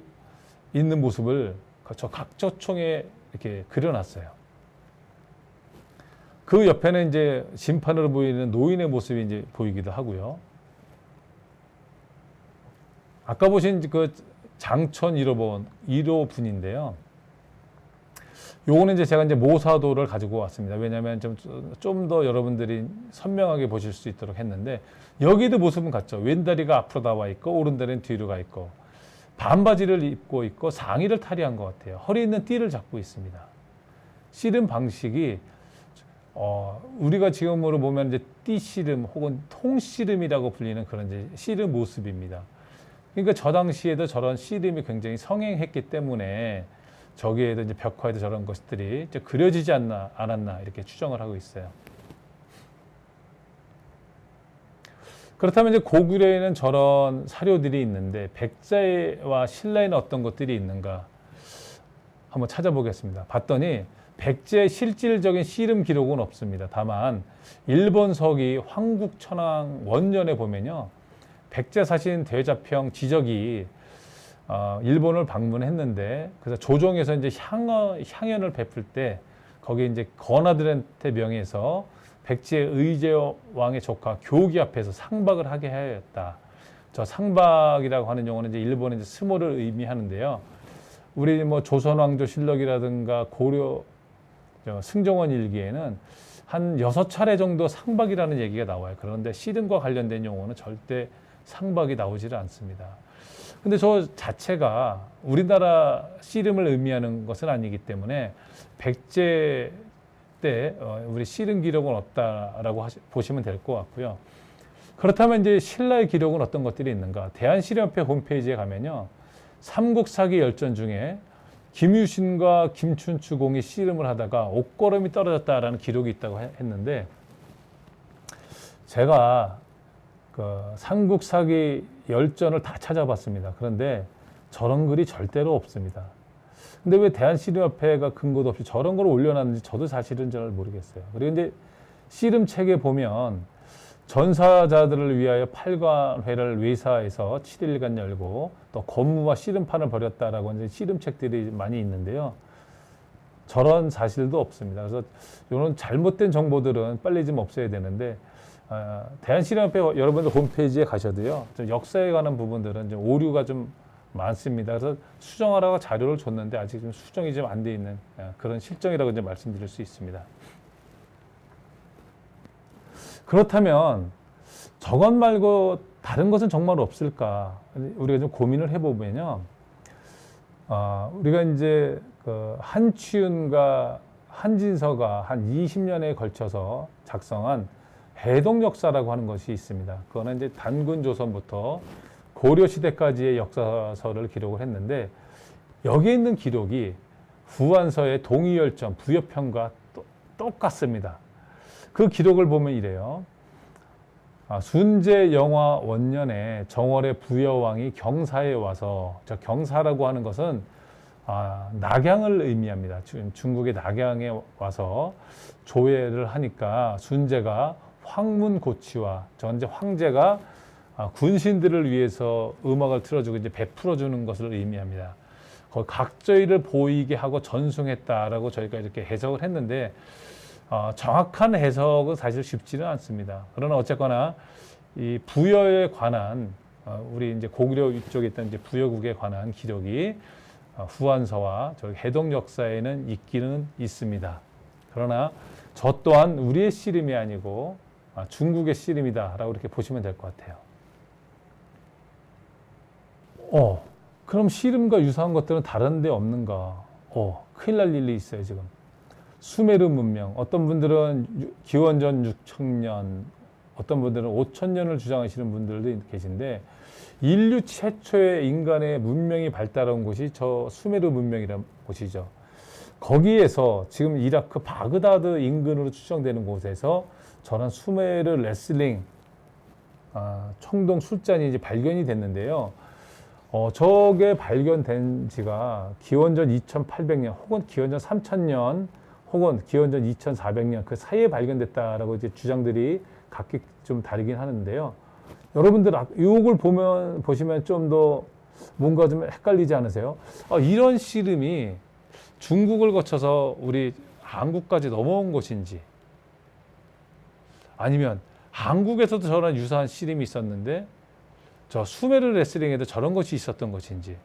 있는 모습을 저 각저총에 이렇게 그려놨어요. 그 옆에는 이제 심판으로 보이는 노인의 모습이 이제 보이기도 하고요. 아까 보신 그 장천 1호분인데요. 요거는 이제 제가 이제 모사도를 가지고 왔습니다. 왜냐하면 좀 더 여러분들이 선명하게 보실 수 있도록 했는데 여기도 모습은 같죠. 왼다리가 앞으로 나와 있고 오른다리는 뒤로 가 있고 반바지를 입고 있고 상의를 탈의한 것 같아요. 허리에 있는 띠를 잡고 있습니다. 씨름 방식이 우리가 지금으로 보면 이제 띠씨름 혹은 통씨름이라고 불리는 그런 이제 씨름 모습입니다. 그러니까 저 당시에도 저런 씨름이 굉장히 성행했기 때문에 저기에도 이제 벽화에도 저런 것들이 이제 그려지지 않았나 이렇게 추정을 하고 있어요. 그렇다면 이제 고구려에는 저런 사료들이 있는데 백제와 신라에는 어떤 것들이 있는가 한번 찾아보겠습니다. 봤더니 백제의 실질적인 씨름 기록은 없습니다. 다만 일본 서기 황국천왕 원년에 보면요, 백제 사신 대자평 지적이 일본을 방문했는데 그래서 조정에서 이제 향연을 베풀 때 거기에 이제 건아들한테 명해서 백제의 의제왕의 조카 교기 앞에서 상박을 하게 하였다. 저 상박이라고 하는 용어는 이제 일본의 이제 스모를 의미하는데요. 우리 뭐 조선왕조실록이라든가 고려 승정원 일기에는 한 6차례 정도 상박이라는 얘기가 나와요. 그런데 씨름과 관련된 용어는 절대 상박이 나오지를 않습니다. 근데 저 자체가 우리나라 씨름을 의미하는 것은 아니기 때문에 백제 때 우리 씨름 기록은 없다라고 보시면 될 것 같고요. 그렇다면 이제 신라의 기록은 어떤 것들이 있는가? 대한씨름협회 홈페이지에 가면요, 삼국사기 열전 중에 김유신과 김춘추공이 씨름을 하다가 옷걸음이 떨어졌다라는 기록이 있다고 했는데, 제가 그 삼국사기 열전을 다 찾아봤습니다. 그런데 저런 글이 절대로 없습니다. 근데 왜 대한씨름협회가 근거도 없이 저런 걸 올려놨는지 저도 사실은 잘 모르겠어요. 그리고 이제 씨름책에 보면 전사자들을 위하여 8관회를 외사에서 7일간 열고 또 건무와 씨름판을 벌였다라고 이제 씨름책들이 많이 있는데요. 저런 사실도 없습니다. 그래서 이런 잘못된 정보들은 빨리 좀 없애야 되는데, 대한씨름협회 여러분들 홈페이지에 가셔도요, 좀 역사에 관한 부분들은 좀 오류가 좀 많습니다. 그래서 수정하라고 자료를 줬는데 아직 좀 수정이 좀 안 돼 있는 그런 실정이라고 이제 말씀드릴 수 있습니다. 그렇다면 저것 말고 다른 것은 정말 없을까? 우리가 좀 고민을 해보면요, 우리가 이제 그 한치윤과 한진서가 한 20년에 걸쳐서 작성한 해동역사라고 하는 것이 있습니다. 그거는 이제 단군조선부터 고려시대까지의 역사서를 기록을 했는데, 여기에 있는 기록이 후한서의 동의열전, 부여편과 똑같습니다. 그 기록을 보면 이래요. 순제 영화 원년에 정월의 부여왕이 경사에 와서, 저 경사라고 하는 것은 낙양을 의미합니다. 중국의 낙양에 와서 조회를 하니까 순제가 황문고치와 전제 황제가 군신들을 위해서 음악을 틀어주고 이제 베풀어주는 것을 의미합니다. 거기 각저희를 보이게 하고 전숭했다라고 저희가 이렇게 해석을 했는데, 정확한 해석은 사실 쉽지는 않습니다. 그러나 어쨌거나 이 부여에 관한 우리 이제 고구려 위쪽에 있던 이제 부여국에 관한 기록이 후한서와 저희 해동 역사에는 있기는 있습니다. 그러나 저 또한 우리의 씨름이 아니고 중국의 씨름이다라고 이렇게 보시면 될 것 같아요. 그럼 씨름과 유사한 것들은 다른 데 없는가? 큰일 날 일이 있어요, 지금. 수메르 문명, 어떤 분들은 기원전 6,000년, 어떤 분들은 5,000년을 주장하시는 분들도 계신데, 인류 최초의 인간의 문명이 발달한 곳이 저 수메르 문명이라는 곳이죠. 거기에서 지금 이라크 바그다드 인근으로 추정되는 곳에서 저런 수메르 레슬링 청동 술잔이 이제 발견이 됐는데요. 저게 발견된 지가 기원전 2800년 혹은 기원전 3000년 혹은 기원전 2400년 그 사이에 발견됐다라고 이제 주장들이 각기 좀 다르긴 하는데요. 여러분들 이걸 보시면 좀 더 뭔가 좀 헷갈리지 않으세요? 이런 씨름이 중국을 거쳐서 우리 한국까지 넘어온 것인지, 아니면 한국에서도 저런 유사한 씨름이 있었는데 저 수메르 레슬링에도 저런 것이 있었던 것인지,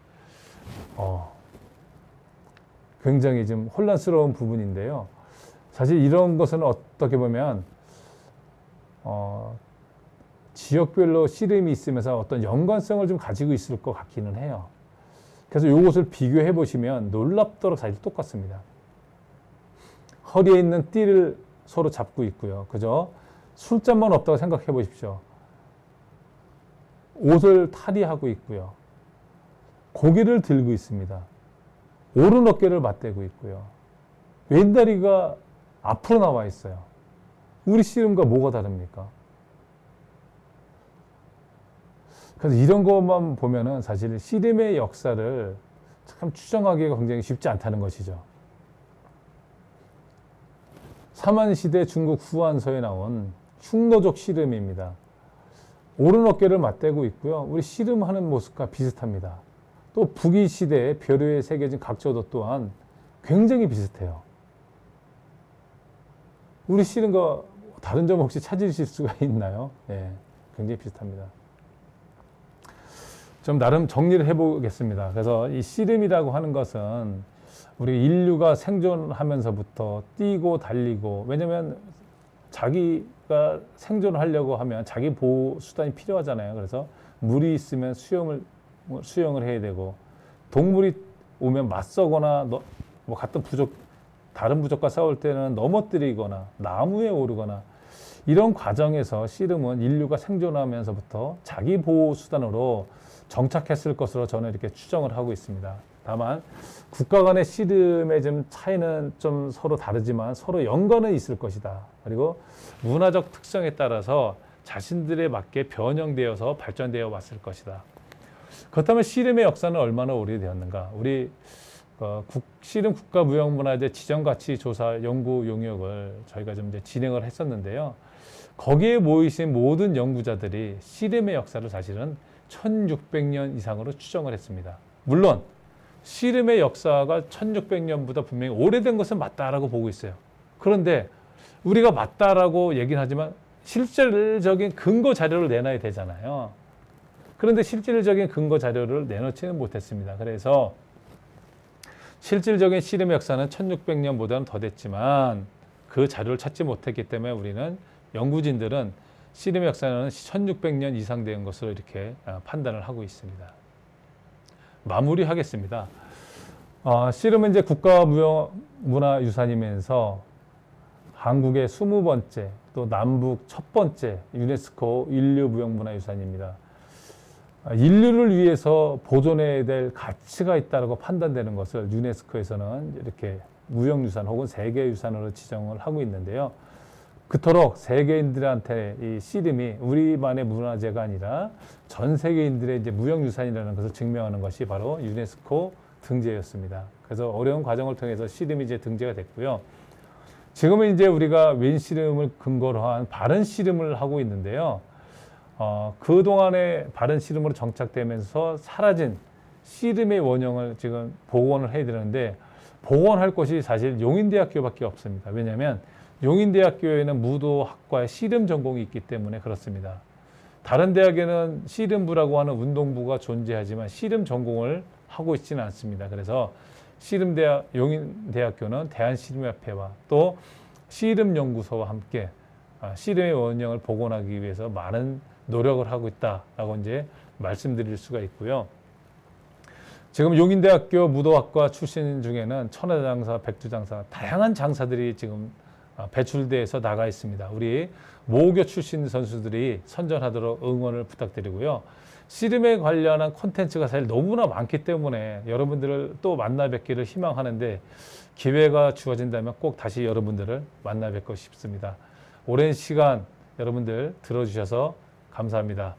굉장히 좀 혼란스러운 부분인데요. 사실 이런 것은 어떻게 보면 지역별로 씨름이 있으면서 어떤 연관성을 좀 가지고 있을 것 같기는 해요. 그래서 이것을 비교해 보시면 놀랍도록 사실 똑같습니다. 허리에 있는 띠를 서로 잡고 있고요. 그죠? 술잔만 없다고 생각해 보십시오. 옷을 탈의하고 있고요. 고개를 들고 있습니다. 오른 어깨를 맞대고 있고요. 왼다리가 앞으로 나와 있어요. 우리 씨름과 뭐가 다릅니까? 그래서 이런 것만 보면은 사실 씨름의 역사를 참 추정하기가 굉장히 쉽지 않다는 것이죠. 삼한시대 중국 후한서에 나온 흉노족 씨름입니다. 오른 어깨를 맞대고 있고요. 우리 씨름하는 모습과 비슷합니다. 또 북이시대의 벼류에 새겨진 각조도 또한 굉장히 비슷해요. 우리 씨름과 다른 점 혹시 찾으실 수가 있나요? 네, 굉장히 비슷합니다. 좀 나름 정리를 해보겠습니다. 그래서 이 씨름이라고 하는 것은 우리 인류가 생존하면서부터 뛰고 달리고, 왜냐면 자기가 생존을 하려고 하면 자기 보호 수단이 필요하잖아요. 그래서 물이 있으면 수영을 해야 되고, 동물이 오면 맞서거나 같은 다른 부족과 싸울 때는 넘어뜨리거나 나무에 오르거나, 이런 과정에서 씨름은 인류가 생존하면서부터 자기 보호 수단으로 정착했을 것으로 저는 이렇게 추정을 하고 있습니다. 다만 국가 간의 씨름의 좀 차이는 좀 서로 다르지만 서로 연관은 있을 것이다. 그리고 문화적 특성에 따라서 자신들에 맞게 변형되어서 발전되어 왔을 것이다. 그렇다면 씨름의 역사는 얼마나 오래되었는가? 우리 씨름 국가무형문화재 지정가치조사 연구 용역을 저희가 좀 이제 진행을 했었는데요. 거기에 모이신 모든 연구자들이 씨름의 역사를 사실은 1600년 이상으로 추정을 했습니다. 물론 씨름의 역사가 1600년보다 분명히 오래된 것은 맞다라고 보고 있어요. 그런데 우리가 맞다라고 얘기는 하지만 실질적인 근거 자료를 내놔야 되잖아요. 그런데 실질적인 근거 자료를 내놓지는 못했습니다. 그래서 실질적인 씨름의 역사는 1600년보다는 더 됐지만 그 자료를 찾지 못했기 때문에 우리는 연구진들은 씨름의 역사는 1600년 이상 된 것으로 이렇게 판단을 하고 있습니다. 마무리하겠습니다. 씨름은 이제 국가무형문화유산이면서 한국의 20번째 또 남북 첫 번째 유네스코 인류무형문화유산입니다. 인류를 위해서 보존해야 될 가치가 있다고 판단되는 것을 유네스코에서는 이렇게 무형유산 혹은 세계유산으로 지정을 하고 있는데요. 그토록 세계인들한테 이 씨름이 우리만의 문화재가 아니라 전 세계인들의 이제 무형유산이라는 것을 증명하는 것이 바로 유네스코 등재였습니다. 그래서 어려운 과정을 통해서 씨름이 이제 등재가 됐고요. 지금은 이제 우리가 왼씨름을 근거로 한 바른 씨름을 하고 있는데요. 그동안의 바른 씨름으로 정착되면서 사라진 씨름의 원형을 지금 복원을 해야 되는데 복원할 곳이 사실 용인대학교밖에 없습니다. 왜냐하면 용인대학교에는 무도학과의 씨름 전공이 있기 때문에 그렇습니다. 다른 대학에는 씨름부라고 하는 운동부가 존재하지만 씨름 전공을 하고 있지는 않습니다. 그래서 용인대학교는 대한씨름협회와 또 씨름연구소와 함께 씨름의 원형을 복원하기 위해서 많은 노력을 하고 있다라고 이제 말씀드릴 수가 있고요. 지금 용인대학교 무도학과 출신 중에는 천하장사, 백두장사 다양한 장사들이 지금 배출돼서 나가 있습니다. 우리 모교 출신 선수들이 선전하도록 응원을 부탁드리고요. 씨름에 관련한 콘텐츠가 사실 너무나 많기 때문에 여러분들을 또 만나 뵙기를 희망하는데 기회가 주어진다면 꼭 다시 여러분들을 만나 뵙고 싶습니다. 오랜 시간 여러분들 들어주셔서 감사합니다.